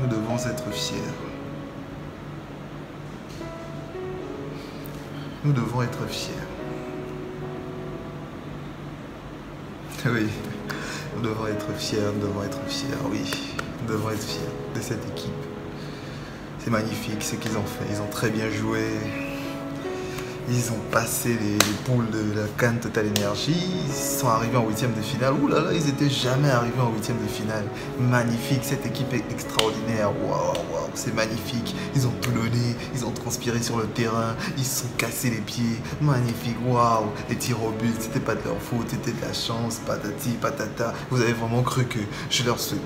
Nous devons être fiers. Nous devons être fiers. Oui, nous devons être fiers, oui. Nous devons être fiers de cette équipe. C'est magnifique ce qu'ils ont fait. Ils ont très bien joué. Ils ont passé les poules de la CAN Total Energy. Ils sont arrivés en huitième de finale. Ouh là là, ils n'étaient jamais arrivés en huitième de finale. Magnifique, cette équipe est extraordinaire. Waouh, waouh, c'est magnifique. Ils ont tout donné, ils ont transpiré sur le terrain, ils se sont cassés les pieds. Magnifique, waouh. Les tirs au but, c'était pas de leur faute, c'était de la chance. Patati, patata. Vous avez vraiment cru que je leur souhaite.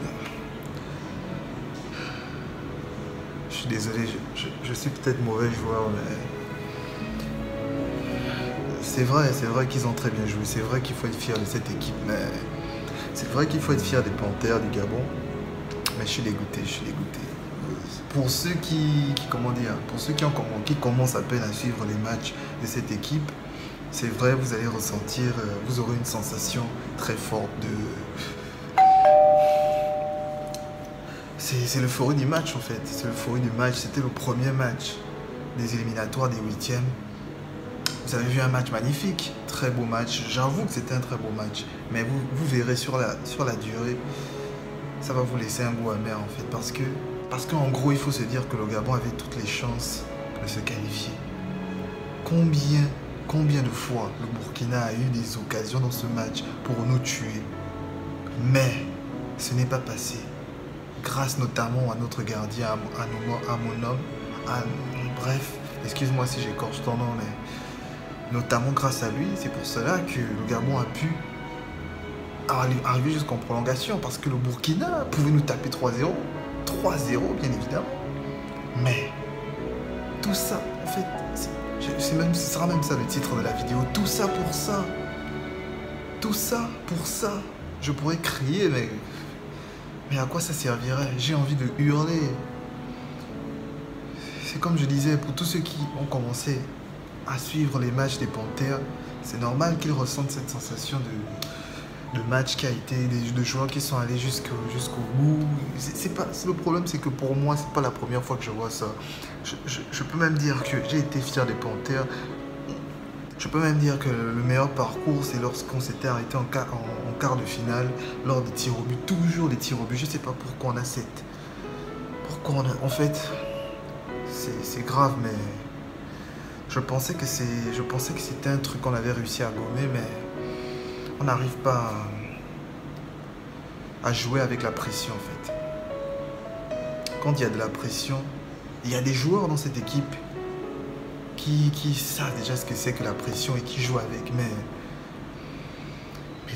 Je suis désolé, je suis peut-être mauvais joueur, mais... C'est vrai qu'ils ont très bien joué. C'est vrai qu'il faut être fier de cette équipe, mais c'est vrai qu'il faut être fier des Panthères du Gabon. Mais je suis dégoûté, Pour ceux qui commencent à peine à suivre les matchs de cette équipe, c'est vrai, vous allez ressentir, vous aurez une sensation très forte de... C'est l'euphorie du match en fait. C'est l'euphorie du match. C'était le premier match des éliminatoires des huitièmes. Vous avez vu un match magnifique, très beau match. J'avoue que c'était un très beau match. Mais vous verrez sur la durée, ça va vous laisser un goût amer en fait. Parce qu'en gros, il faut se dire que le Gabon avait toutes les chances de se qualifier. Combien de fois le Burkina a eu des occasions dans ce match pour nous tuer. Mais ce n'est pas passé. Grâce notamment à notre gardien, à mon homme, bref, excuse-moi si j'écorche ton nom, mais... Notamment grâce à lui, c'est pour cela que le Gabon a pu arriver jusqu'en prolongation. Parce que le Burkina pouvait nous taper 3-0. 3-0, bien évidemment. Mais tout ça, en fait, ce sera même ça le titre de la vidéo. Tout ça pour ça. Tout ça pour ça. Je pourrais crier, mais à quoi ça servirait? J'ai envie de hurler. C'est comme je disais, pour tous ceux qui ont commencé à suivre les matchs des Panthères, c'est normal qu'ils ressentent cette sensation de match qui a été, de joueurs qui sont allés jusqu'au bout. Le problème, c'est que pour moi, c'est pas la première fois que je vois ça. Je peux même dire que j'ai été fier des Panthères. Je peux même dire que le meilleur parcours, c'est lorsqu'on s'était arrêté en quart de finale, lors des tirs au but. Toujours des tirs au but. Je sais pas pourquoi on a cette... En fait, c'est grave, mais... Je pensais que c'était un truc qu'on avait réussi à gommer, mais on n'arrive pas à jouer avec la pression en fait. Quand il y a de la pression, il y a des joueurs dans cette équipe qui savent déjà ce que c'est que la pression et qui jouent avec, mais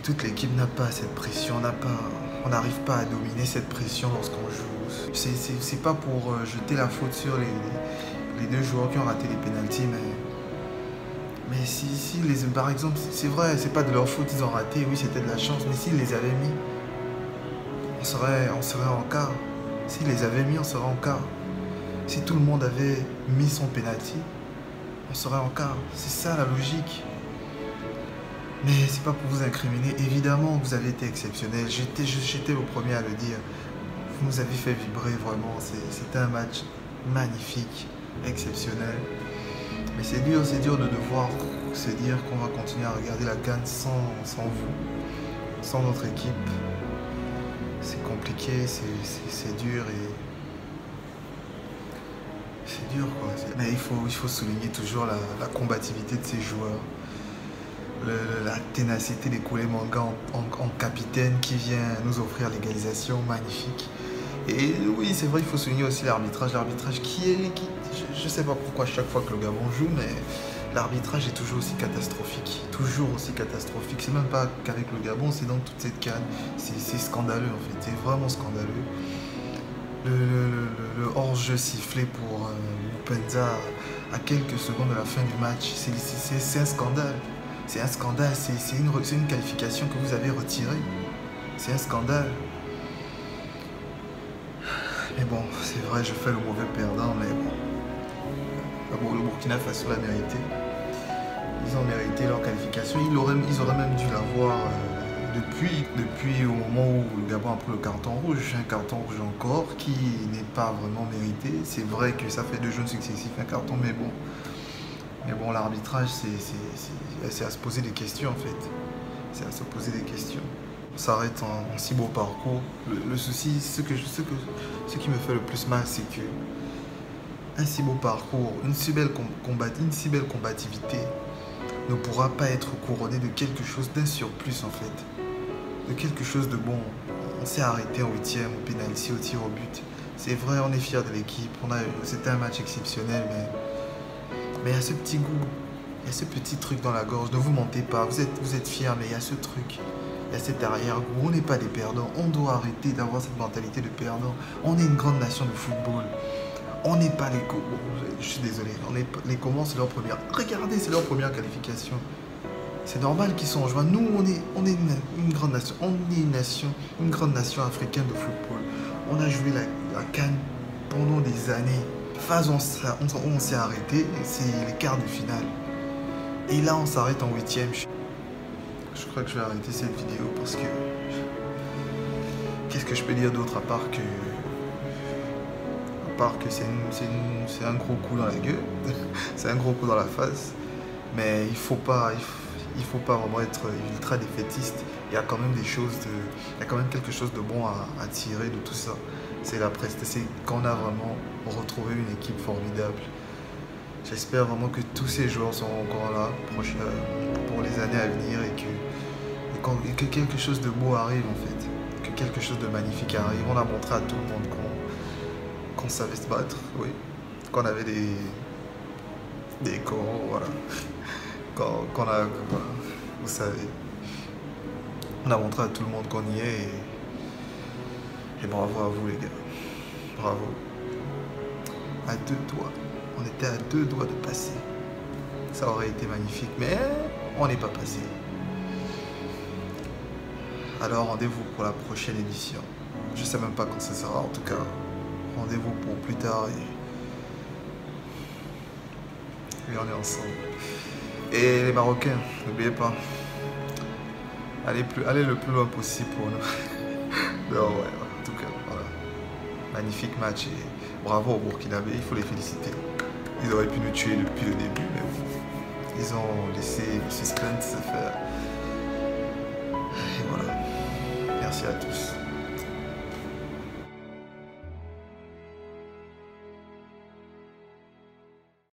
toute l'équipe n'a pas cette pression, on n'arrive pas à dominer cette pression lorsqu'on joue. C'est pas pour jeter la faute sur les deux joueurs qui ont raté les pénaltys, mais par exemple, c'est vrai, c'est pas de leur faute, ils ont raté, oui, c'était de la chance, mais s'ils les avaient mis, on serait en quart. S'ils les avaient mis, on serait en quart. Si tout le monde avait mis son pénalty, on serait en quart. C'est ça la logique. Mais c'est pas pour vous incriminer. Évidemment, vous avez été exceptionnel. J'étais le premier à le dire. Vous nous avez fait vibrer vraiment. C'était un match magnifique, exceptionnel. Mais c'est dur de devoir se dire qu'on va continuer à regarder la CAN sans vous, sans notre équipe. C'est compliqué, c'est dur et... C'est dur quoi. Mais il faut souligner toujours la combativité de ces joueurs. La ténacité des Koulé Manga en capitaine qui vient nous offrir l'égalisation magnifique. Et oui, c'est vrai, il faut souligner aussi l'arbitrage. L'arbitrage je ne sais pas pourquoi chaque fois que le Gabon joue, mais l'arbitrage est toujours aussi catastrophique. Toujours aussi catastrophique. C'est même pas qu'avec le Gabon, c'est dans toute cette CAN. C'est scandaleux en fait, c'est vraiment scandaleux. Le hors-jeu sifflé pour Penza à quelques secondes de la fin du match, c'est un scandale. C'est un scandale, c'est une qualification que vous avez retirée. C'est un scandale. Mais bon, c'est vrai, je fais le mauvais perdant, mais bon. Le Burkina Faso l'a mérité. Ils ont mérité leur qualification. Ils auraient même dû l'avoir depuis au moment où le Gabon a pris le carton rouge, un carton rouge encore qui n'est pas vraiment mérité. C'est vrai que ça fait 2 jaunes successifs, un carton, mais bon. Mais bon, l'arbitrage, c'est à se poser des questions en fait. C'est à se poser des questions. On s'arrête en si beau parcours. Le souci, ce qui me fait le plus mal, c'est que un si beau parcours, une si belle combativité ne pourra pas être couronné de quelque chose d'un surplus en fait. De quelque chose de bon. On s'est arrêté en 8e, au pénalty, au tir au but. C'est vrai, on est fiers de l'équipe. C'était un match exceptionnel, mais il y a ce petit goût. Il y a ce petit truc dans la gorge. Ne vous mentez pas. Vous êtes fiers, mais il y a ce truc. Il y a cet arrière-goût. On n'est pas des perdants. On doit arrêter d'avoir cette mentalité de perdant. On est une grande nation de football. On n'est pas les Comores. Je suis désolé. Les Comores, c'est leur première. Regardez, c'est leur première qualification. C'est normal qu'ils sont en joie. Nous, on est une grande nation. On est une grande nation africaine de football. On a joué la CAN pendant des années. Phase où on s'est arrêté, c'est les quarts de finale. Et là, on s'arrête en 8e. Je crois que je vais arrêter cette vidéo parce que... Qu'est-ce que je peux dire d'autre à part que c'est un gros coup dans la gueule. C'est un gros coup dans la face. Mais il faut pas vraiment être ultra défaitiste. Il y a quand même quelque chose de bon à tirer de tout ça. C'est qu'on a vraiment retrouvé une équipe formidable. J'espère vraiment que tous ces joueurs seront encore là pour les années à venir et que quelque chose de beau arrive en fait. Que quelque chose de magnifique arrive. On a montré à tout le monde qu'on savait se battre, oui. Qu'on avait des coraux, voilà. Vous savez. On a montré à tout le monde qu'on y est et bravo à vous les gars. Bravo. À 2 doigts. On était à 2 doigts de passer. Ça aurait été magnifique, mais on n'est pas passé. Alors rendez-vous pour la prochaine édition. Je sais même pas quand ce sera, en tout cas. Rendez-vous pour plus tard et on est ensemble. Et les Marocains, n'oubliez pas. Allez le plus loin possible pour nous. Non, ouais, en tout cas, voilà. Magnifique match et bravo au Burkinabé, il faut les féliciter. Ils auraient pu nous tuer depuis le début, mais bon. Ils ont laissé le suspense se faire. Et voilà. Merci à tous.